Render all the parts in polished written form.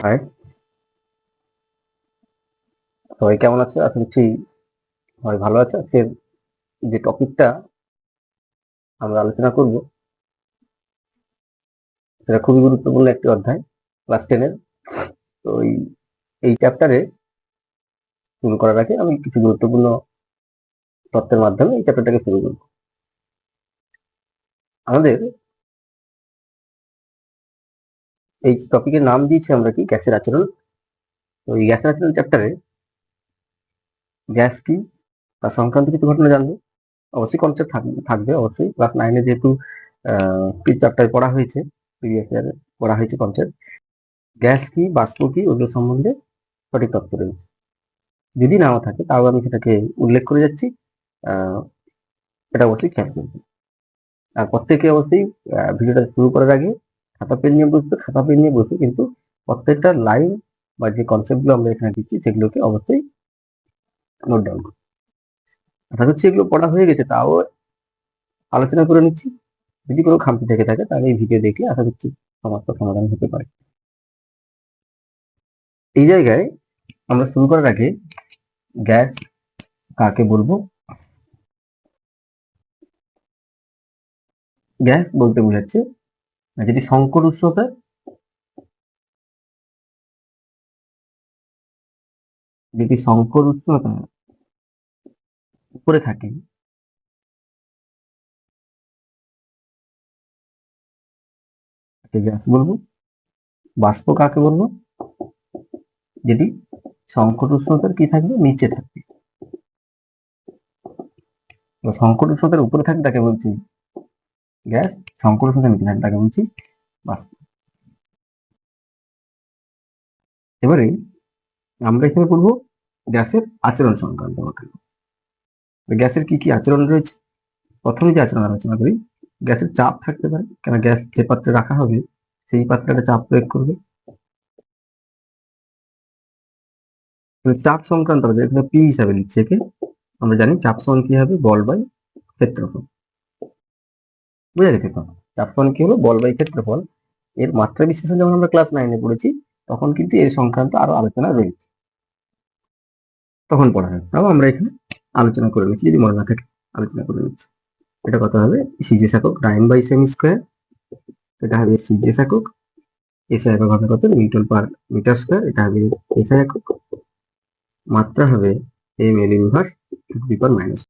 High, সবাই কেমন আছে? আশা করছি সবাই ভালো আছে। আজকের যে টপিকটা আমরা আলোচনা করব সেটা খুবই গুরুত্বপূর্ণ একটি অধ্যায়, ক্লাস 10-এর। তো এই চ্যাপ্টারে শুরু করার আগে আমি কিছু গুরুত্বপূর্ণ তথ্যের মাধ্যমে এই চ্যাপ্টারটাকে শুরু করব। আমাদের এই টপিকের নাম দিয়েছি আমরা কি, গ্যাসের আচরণ। তো এই গ্যাসের আচরণ চ্যাপ্টারে গ্যাস কি তার সংক্রান্ত কিছু ঘটনা জানবো। অবশ্যই কনসেপ্ট থাকবে অবশ্যই। ক্লাস 9-এ যেহেতু চ্যাপ্টার পড়া হয়েছে, প্রিভিয়াস ইয়ারে পড়া হয়েছে কনসেপ্ট। গ্যাস কি, বাষ্প কি, ওগুলো সম্বন্ধে সঠিক তথ্য রয়েছে। যদি নাও থাকে তাও আমি সেটাকে উল্লেখ করে যাচ্ছি। আহ, এটা অবশ্যই খেয়াল করবে। আর প্রত্যেকে অবশ্যই ভিডিওটা শুরু করার আগে খাতা পেন নিয়ে বসে কিন্তু প্রত্যেকটা লাইন বা যে কনসেপ্টগুলো আমরা এখানে দিচ্ছি সেগুলোকে অবশ্যই নোট ডাউন করুন। আশা করছি এগুলো পড়া হয়ে গেছে, তাও আলোচনা করে নিচ্ছি। যদি কোনো খামতি থেকে থাকে তাহলে এই ভিডিও দেখলে আশা করছি সমস্যার সমাধান হতে পারে। এই জায়গায় আমরা শুরু করার আগে গ্যাস কাকে বলবো? গ্যাস বলতে বোঝাচ্ছে যেটি সংকর উষ্ণতা উপরে থাকে, তাকে গ্যাস বলবো। বাষ্প কাকে বলবো? যেটি সংকট উষ্ণতার কি থাকবে, নিচে থাকবে। সংকট উষ্ণতার উপরে থাকবে তাকে বলছি গ্যাস, সংকট উষ্ণতার নিচে থাকবে তাকে বলছি বাষ্প। এবারে আমরা এখানে পড়বো গ্যাসের আচরণ সংক্রান্ত ঘটনা। গ্যাসের কি কি আচরণ রয়েছে? প্রথমে যে আচরণ আলোচনা করি, গ্যাসের চাপ থাকতে পারে, কেন গ্যাস যে পাত্রে রাখা হবে সেই পাত্রে একটা চাপ প্রয়োগ করবে। চাপ সংক্রান্ত এখানে পি হিসাবে লিখছি একে। আমরা জানি চাপ সমান কি হবে, বল বাই ক্ষেত্রফল। বুঝে গেছে তো? চাপ সমান কি হলো, বল বাই ক্ষেত্রফল। এর মাত্রা বিশ্লেষণ যখন আমরা ক্লাস 9-এ পড়েছি তখন কিন্তু এর সংক্রান্ত আরো আলোচনা রয়েছে, তখন পড়া হয়েছে। তাও আমরা এখানে আলোচনা করে নিচ্ছি, যদি মনে না থাকে আলোচনা করে নিচ্ছি। এটা কত হবে, সিজিএস একক 9/সেমি স্কোয়ার। এটা হবে সিজিএস একক। এসআই একক হবে কত, নিউটন পার মিটার স্কোয়ার। এটা হবে এসআই একক। মাত্রা হবে এম এল ইনভার্স ⁻⁻।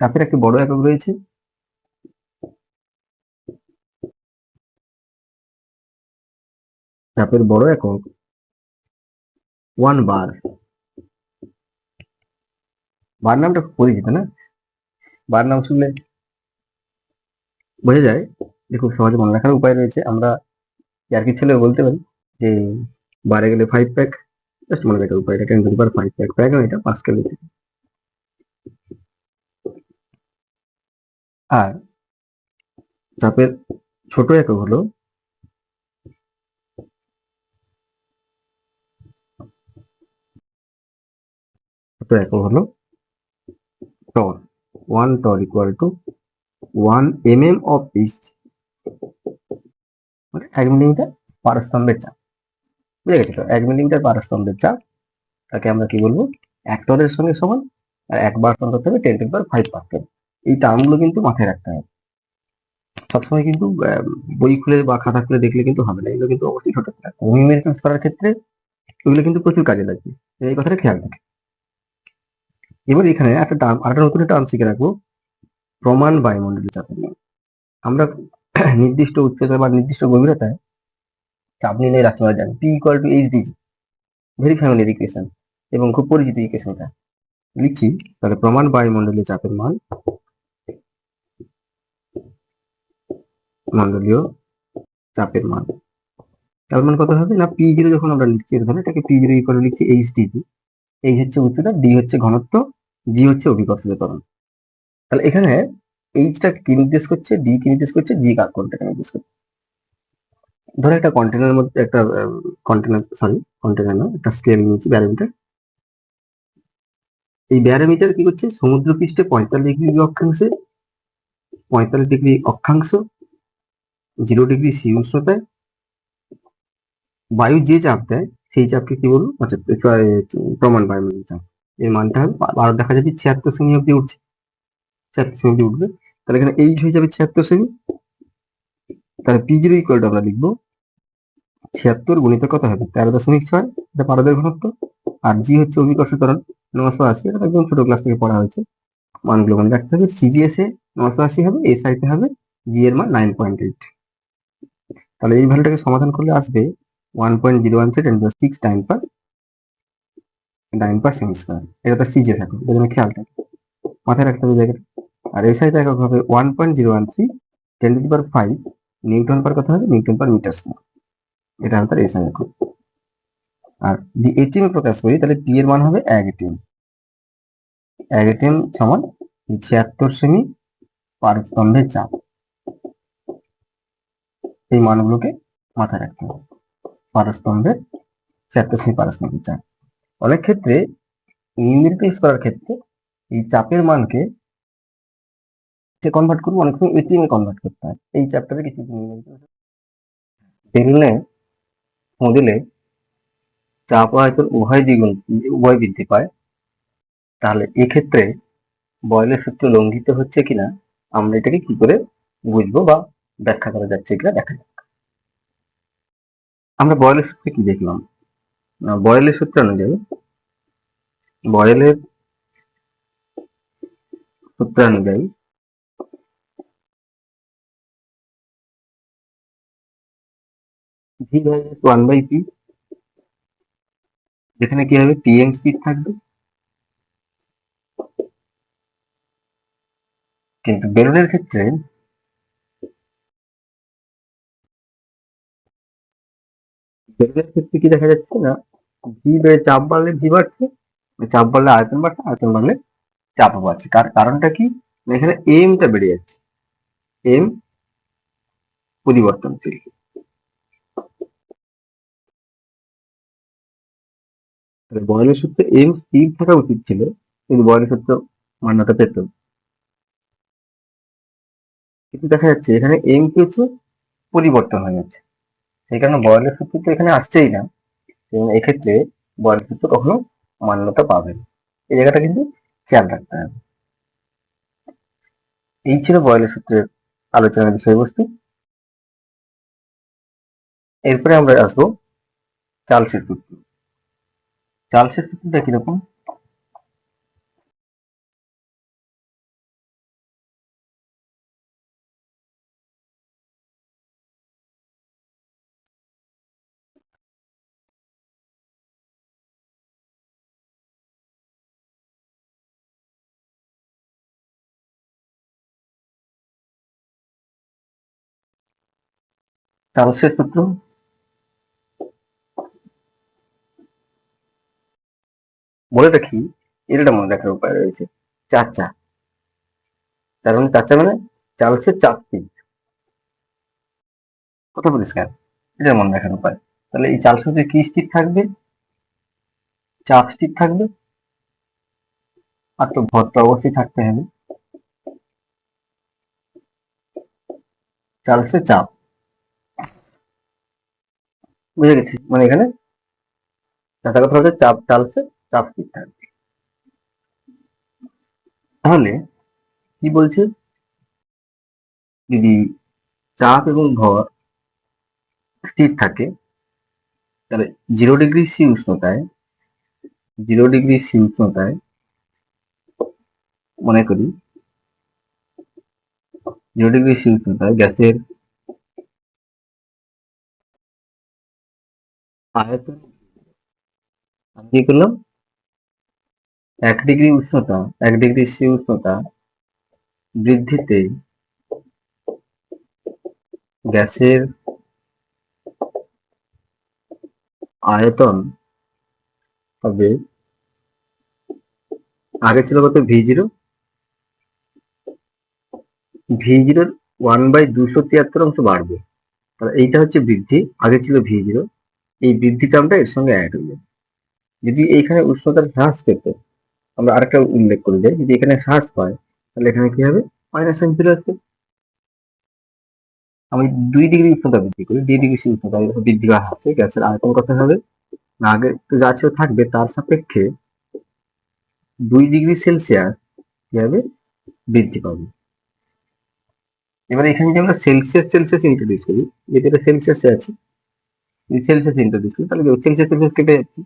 চাপের একটি বড় একক রয়েছে, চাপের বড় একক 1 বার। বার নামটা খুব পরিচিত না? বার নাম শুনলে বোঝা যায় যে খুব সহজে মনে রাখার উপায় রয়েছে। আমরা আর কি ছেলে বলতে পারি যে বারে গেলে 5 প্যাক, জাস্ট মনে রাখার উপায়, এটা 10⁵ প্যাক নয়, এটা পাস্কেল। আর চাপের ছোট একক হলো torr. 1 torr equal to 1 mm of পিচ, মানে 1 মিলিমিটার পারস্তম্ভের চাপ। বুঝে গেছে তো? 1 মিলিমিটার পারস্তম্ভের চাপ, তাকে আমরা কি বলবো, 1 টরের সঙ্গে সমান। আর 1 বার করতে হবে 10⁵ এই টার্মগুলো কিন্তু মাথায় রাখতে হবে সবসময়। কিন্তু বই খুলে বা খাতা খুলে দেখলে কিন্তু হবে না, এগুলো কিন্তু অবশ্যই ছোট মেনটেন্স করার ক্ষেত্রে এগুলো কিন্তু প্রচুর কাজে লাগবে, এই কথাটা খেয়াল রাখে। এবার এখানে একটা টার্ম, আরেকটা নতুন টার্ম শিখে রাখবো, প্রমাণ বায়ুমণ্ডলীয় চাপের নিয়ম। আমরা নির্দিষ্ট উচ্চতা বা নির্দিষ্ট গভীরতায় চাপ নির্ণয় রাখতে জানি, পি ইকুয়াল টু এইচডিজি, ভেরি ফ্যামিলিয়ার ইকুয়েশন এবং খুব পরিচিত ইকুয়েশনটা লিখছি। তাহলে প্রমাণ বায়ুমণ্ডলীয় চাপের মান, মণ্ডলীয় চাপের মান, তার মান কত হবে না, পি0 যখন আমরা লিখছি এখানে, এটাকে পি0 ইকুয়াল লিখছি এইচডিজি। এইচ হচ্ছে উচ্চতা, ডি হচ্ছে ঘনত্ব, জি হচ্ছে অভিকর্ষজ ত্বরণ। তাহলে এখানে এইচটা কি নির্দেশ করছে, ডি কি নির্দেশ করছে, জি কোনটাকে নির্দেশ করছে। ধরো একটা কন্টেনারের মধ্যে একটা কন্টেনার না, একটা স্কেল নিয়েছি, ব্যারোমিটার। এই ব্যারোমিটার কি করছে, সমুদ্র পৃষ্ঠে 45 ডিগ্রি অক্ষাংশে 0 ডিগ্রি সি উষ্ণতায় বায়ু যে চাপ দেয় সেই চাপকে কি বলবো? আচ্ছা, প্রমাণ বায়ুমণ্ডলের চাপ, এর মানটা হবে আরো দেখা যাবে 76 সেমি অব্দি উঠছে, 76 সেমি উঠবে। তাহলে এখানে এইচ হয়ে যাবে 76 সেমি। তাহলে P0 ইকুয়াল টু আমরা লিখবো 76 গুণিত কত হবে? 13.6, এটা পারদের ঘনত্ব। আর জি হচ্ছে অভিকর্ষ ত্বরণ 980, এটা একদম ছোট ক্লাস থেকে পড়া হয়েছে। মানগুলো মনে রাখতে হবে। সিজিএস এ 980 হবে, এসআই তে হবে জি এর মান 9.8। তাহলে এই ভ্যালুটাকে সমাধান করলে আসবে 1.013 × 10⁶ টাইম স্কয়ার। এটা তো সিজে থাকে, এই জন্য খেয়াল থাকে, মাথায় রাখতে হবে জায়গাটা। আর এসআই তে একক হবে 1.013 10⁵ নিউটন পার কথা হবে নিউটন পার মিটার স্কয়ার, এটা হবে তার এসআই একক। আর যদি এটিএম এ প্রকাশ করি তাহলে পি এর মান হবে 1 এটিএম। 1 এটিএম সমান 76 সেমি পারস্তম্ভের চাপ। এই মানগুলোকে মাথায় রাখতে হবে। পারস্তম্ভের 76 সেমি পারস্তম্ভের চাপ। অনেক ক্ষেত্রে নিউমেরিক্যালস করার ক্ষেত্রে এই চাপের মানকে কনভার্ট করবো, অনেক সময় এটিএম এ কনভার্ট করতে হয়। এই চ্যাপ্টারে কিছু বেলুনে দিলে চাপ ও আয়তন উভয় বৃদ্ধি পায়, তাহলে এক্ষেত্রে বয়লের সূত্র লঙ্ঘিত হচ্ছে কিনা আমরা এটাকে কি করে বুঝবো বা ব্যাখ্যা করা যাচ্ছে কিনা দেখা যাক। আমরা বয়লের সূত্রে কি দেখলাম? বয়লের সূত্র অনুযায়ী ভি ভাইরাস 1/p, যেখানে কি হবে টিএম স্পিড থাকবে, কিন্তু বেলুনের ক্ষেত্রে কি দেখা যাচ্ছে না, ভি চাপ বাড়লে ভি বাড়ছে, চাপ বাড়লে আয়তন বাড়ছে, আয়তন বাড়লে চাপ বাড়ছে। কারণটা কি? এখানে এমটা বেড়ে যাচ্ছে, এম পরিবর্তনশীল। বয়লের সূত্রে এম স্থির থাকা উচিত ছিল, কিন্তু বয়লের সূত্র মান্যতা পেত, কিন্তু দেখা যাচ্ছে এখানে এম কি হচ্ছে পরিবর্তন হয়ে যাচ্ছে। সেই কারণে বয়লের সূত্র তো এখানে আসছেই না, এবং এক্ষেত্রে বয়লের সূত্র কখনো মান্যতা পাবে না। এই জায়গাটা কিন্তু খেয়াল রাখতে হবে। এই ছিল বয়লের সূত্রের আলোচনার বিষয়বস্তু। এরপরে আমরা আসবো চার্লসের সূত্র। চার্লসের সূত্রটা কিরকম? চার্লসের সূত্র বলে রাখি, এর একটা মনে রাখার উপায় রয়েছে, চাচা। তার মানে চাচা মানে চার্লসের চাপ স্থির, কথা পরিষ্কার? এটা মনে রাখার উপায়। তাহলে এই চার্লসের সূত্রে কি স্থির থাকবে? চাপ স্থির থাকবে, আর তো ভর তো অবশ্যই থাকতে হবে। চার্লসের চাপ, বুঝে গেছি, মানে এখানে কথা হচ্ছে চাপ, চার্লসের চাপ স্থির থাকবে। তাহলে কি বলছে, যদি চাপ এবং ভর স্থির থাকে, তাহলে 0 ডিগ্রি সি উষ্ণতায়, 0 ডিগ্রি সি উষ্ণতায় মনে করি 0 ডিগ্রি সি উষ্ণতায় গ্যাসের আয়তন, আমি কি করলাম, 1 ডিগ্রি সি উষ্ণতা বৃদ্ধিতে গ্যাসের আয়তন হবে, আগে ছিল কত V0, V0 1/273 অংশ বাড়বে। তাহলে এইটা হচ্ছে বৃদ্ধি, আগে ছিল V0, এই বৃদ্ধি টার্মটা এর সঙ্গে অ্যাড হয়ে যাবে। যদি এইখানে উষ্ণতার হ্রাস পেত, আমরা আরেকটা উল্লেখ করে যাই, যদি এখানে হ্রাস পায় তাহলে এখানে কি হবে, মাইনাস সাইন ফিরে আসবে। আমি 2 ডিগ্রি উষ্ণতা বৃদ্ধি করি, 2 ডিগ্রি উষ্ণতা বৃদ্ধি করা হচ্ছে, গ্যাসের আয়তন কত হবে না, আগে তো যা ছিল থাকবে, তার সাপেক্ষে 2 ডিগ্রি সেলসিয়াস কি হবে, বৃদ্ধি পাবে। এবার এখানে যদি আমরা সেলসিয়াস সেলসিয়াস ইন্ট্রোডিউস করি, যেটা সেলসিয়াসে আছে, সেলসিয়াস ইন্ট্রোডিউস করি, তাহলে সেলসিয়াস সেলসিয়াস কেটে যাচ্ছে,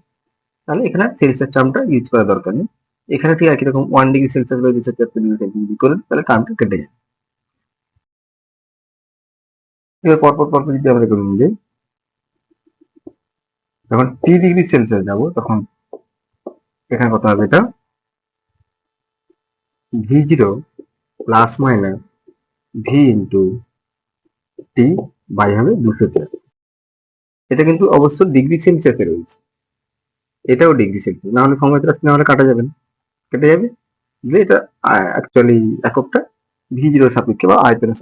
তাহলে এখানে সেলসিয়াস টার্মটা ইউজ করা দরকার নেই। এখানে ঠিক একই রকম 1 ডিগ্রি সেলসিয়াস বা 273 ডিগ্রি করে তাহলে টার্মটা কেটে যায়। এবার পরপর পরপর যদি আমরা করে নিই, যখন 3 ডিগ্রি সেলসিয়াস যাবো তখন এখানে কত হবে, এটা V0 plus minus V into T by হবে 204। এটা কিন্তু অবশ্য ডিগ্রি সেলসিয়াসে রয়েছে, এটাও ডিগ্রি সেলসিয়াস, না হলে সময় না হলে কাটা যাবে না, কেটে যাবে, যে এটা অ্যাকচুয়ালি এককটা V0 সাপেক্ষে বা আয়তনের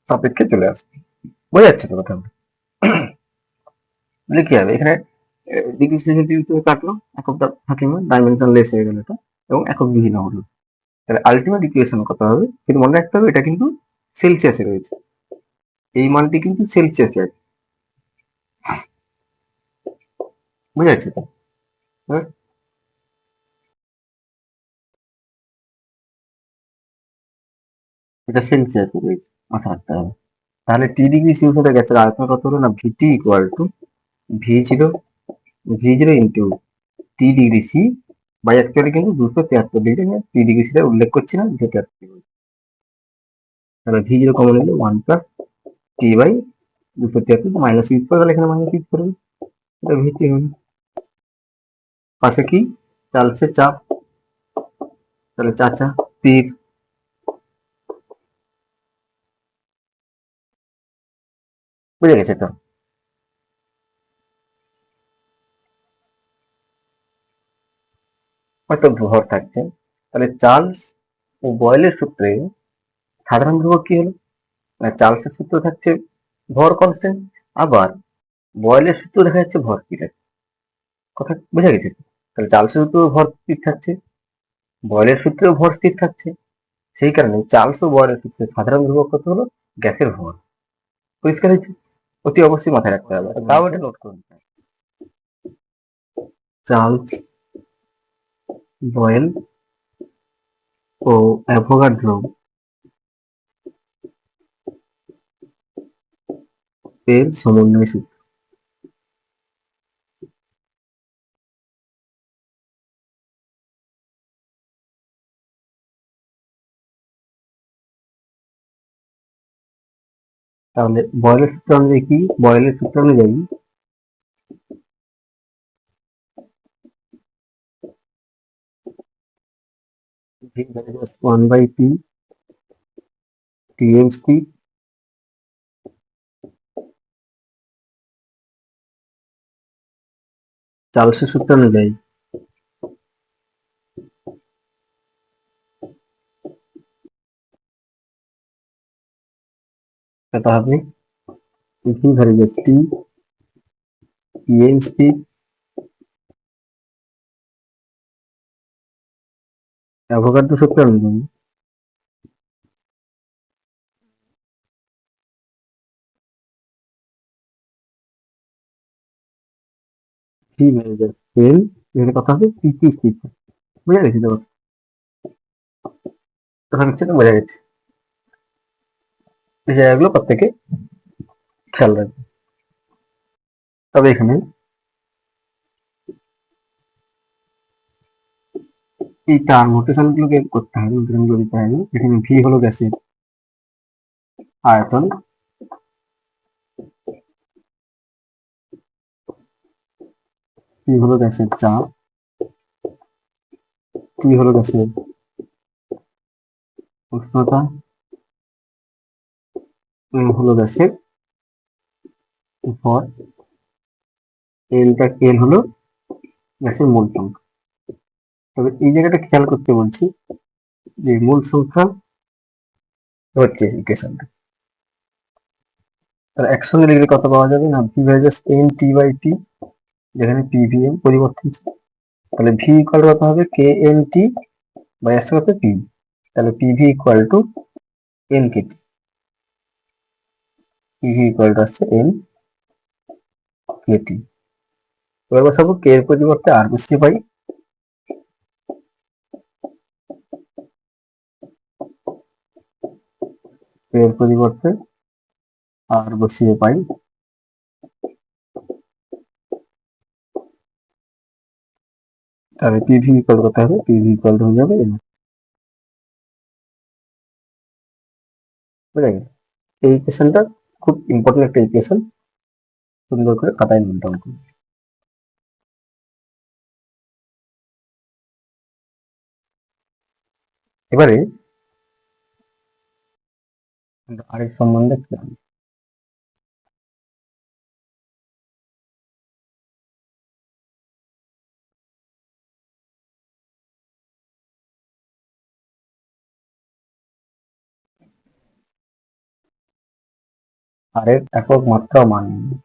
সাপেক্ষে চলে আসবে। বোঝা যাচ্ছে তো কথা? তাহলে কি হবে, এখানে ডিগ্রি সেলসিয়াস কাটলো, এককটা থাকে না, ডাইমেনশন লেস হয়ে গেল এটা, এবং একক বিহীন হলো। তাহলে আলটিমেট ইকুয়েশন কত হবে, কিন্তু মনে রাখতে হবে এটা কিন্তু সেলসিয়াসে রয়েছে, এই মানটি কিন্তু সেলসিয়াসে আছে। বুঝা যাচ্ছে তো? হ্যাঁ? এটা সেলসিয়াসে রয়েছে, মাথা রাখতে হবে। তাহলে 3 ডিগ্রি সেলসিয়াসে গ্যাসের আয়তন কত হলো না, VT equal to V zero into 3 degree C by, actually কিন্তু 273 ডিগ্রি, 3 ডিগ্রি সিটা উল্লেখ করছি না, 273। তাহলে V0 কমন নিলে 1 + T/273, মাইনাস ইউজ করে, তাহলে এখানে মাইনাস ইউজ করবে, এটা ভিটি হবে। পাশে কি চালছে চাপ, তাহলে চাচা তীর। বুঝে গেছে তো? হয়তো ভর থাকছে, তাহলে চার্লস ও বয়েলের সূত্রে সাধারণ ধ্রুবক কি হলো, মানে চার্লসের সূত্র থাকছে ভর কনস্ট্যান্ট, আবার বয়েলের সূত্র দেখা যাচ্ছে ভর স্থির আছে। কথা বোঝা গেছে? তাহলে চার্লসের সূত্রেও ভর স্থির থাকছে, বয়েলের সূত্রেও ভর স্থির থাকছে, সেই কারণে চার্লস ও বয়েলের সূত্রে সাধারণ ধ্রুবক কত হলো, গ্যাসের ভর। পরিষ্কার হয়েছে? অতি অবশ্যই মাথায় রাখতে হবে, তাও এটা নোট করুন। চার্লস, বয়েল ও অ্যাভোগাড্রো এর সমন্বয় সূত্র। তাহলে বয়েলের সূত্র অনুযায়ী কি, বয়েলের সূত্র অনুযায়ী V/1/T TMC, চার্লসের সূত্র অনুযায়ী এটা হবে V/T TMC, অ্যাভোগাড্রো সূত্র অনুযায়ী V/L, এখানে কথা হবে TTC। বুঝা গেছে তো? কথা হচ্ছে তো, বোঝা গেছে? এই জায়গাগুলো প্রত্যেকে খেয়াল রাখবে। তবে এখানে এই টার্ম নোটেশন গুলোকে করতে হবে, নোটেশন গুলো দিতে হবে। এখানে ভি হলো গ্যাসের আয়তন, টি হলো গ্যাসের চাপ, টি হলো গ্যাসের উষ্ণতা, এম হলো গ্যাসের ভর, এল হলো গ্যাসের মোল সংখ্যা। তবে এই জায়গাটা খেয়াল করতে বলছি যে মোল সংখ্যা হচ্ছে ইকুয়েশনটা, তাহলে একসঙ্গে লিখলে কত পাওয়া যাবে না, V/N/T/T, যেখানে PVM পরিবর্তন ছিল, তাহলে ভি ইকুয়াল কত হবে, KNT বাই আসছে কত, পি, তাহলে PV equal to N KT. PV equal to আসছে এন কেটি। এবার বসাবো কে এর পরিবর্তে আর বসিয়ে পাই, কে এর পরিবর্তে আর বসিয়ে পাই, তাহলে পিভি ইকুয়াল করতে হবে, পিভি ইকুয়াল হয়ে যাবে এন। বুঝা গেল? এই ইকুয়েশনটা খুব ইম্পর্টেন্ট একটা ইকুয়েশন, সুন্দর করে খাতায় নোট ডাউন করুন। এবারে আরেক সম্বন্ধে কি জানি। আরের একক মাত্রা মান নির্ণয়।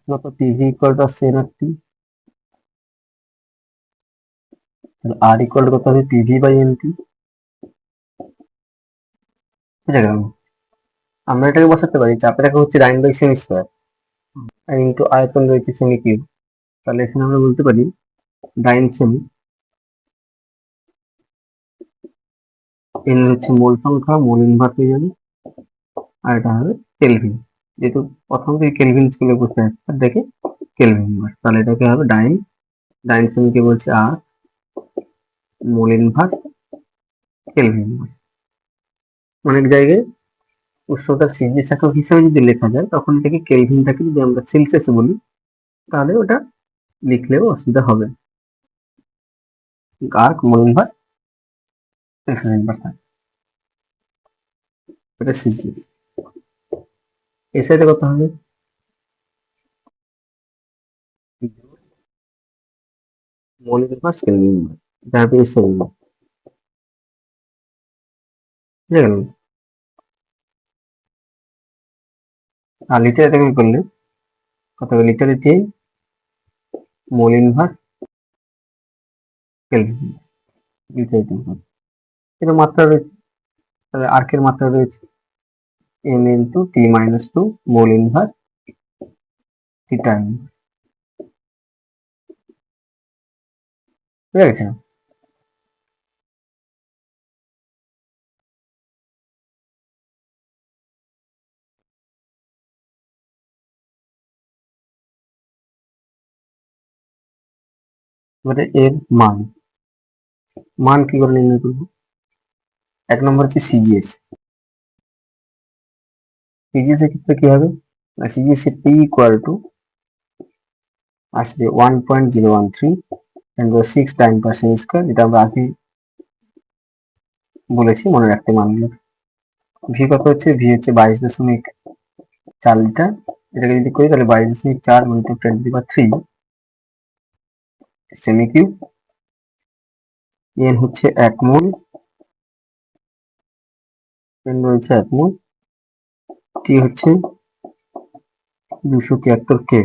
যত পিভি ইকুয়াল টু আসছে N R T, R equal to কত হবে পিভি বাই এন টি। বুঝা গেল? আমরা এটাকে বসাতে পারি চাপের একক হচ্ছে ডাইন বাই সেমি স্কোয়ার আর ইন্টু আয়তন রয়েছে সেমি কিউব। তাহলে এখানে আমরা বলতে পারি ডাইন সেমি, এন হচ্ছে মোল সংখ্যা, মোল ইনভার্স হয়ে যাবে, আর এটা হবে কেলভিন। যেহেতু প্রথম থেকে কেলভিন স্কুলে বসে আছে আর দেখে কেলভিন ইনভার্স, তাহলে এটাকে হবে ডাইন, ডাইন সেমিকে বলছে আর, মোল ইনভার্স কেলভিন ইনভার্স। অনেক জায়গায় উৎসটার সিজিএস একক হিসাবে যদি লেখা যায় তখন থেকে কেলভিনটাকে যদি আমরা সেলসিয়াসে বলি তাহলে ওটা লিখলেও অসুবিধা হবে। আর মোল ইনভার্স সেলসিয়াস ইনভার্স থাকে, এটা সিজিএস। এই সাইডে কত হবে মোল ইনভার্স কেলভিন ইনভার্স, এটা হবে এস এর ইনভার্স। বুঝে গেল? আর লিটারে তুমি করলে কত হবে লিটারে টি মোল ইনভার্স কেলভিন লিটারে ইনভার্স। এটা মাত্রা রয়েছে, তাহলে আর্কের মাত্রা রয়েছে M into T minus two mole inverse theta inverse. বুঝে গেছে? এবারে এর মান, মান কি করে নির্ণয় করবো? এক নম্বর হচ্ছে সিজিএস। সিজিএস এর ক্ষেত্রে কি হবে, সিজিএস এর পি ইকুয়াল টু আসবে 1.013 × 6 যেটা আমরা আগে বলেছি, মনে রাখতে মানগুলো। ভি কত হচ্ছে, ভি হচ্ছে 22.4 লিটার। এটাকে যদি করি তাহলে 22.4 × 10⁻³ সেমি কিউব। এন হচ্ছে 1 মোল, এন রয়েছে 1 মোল, টি হচ্ছে 273 কে।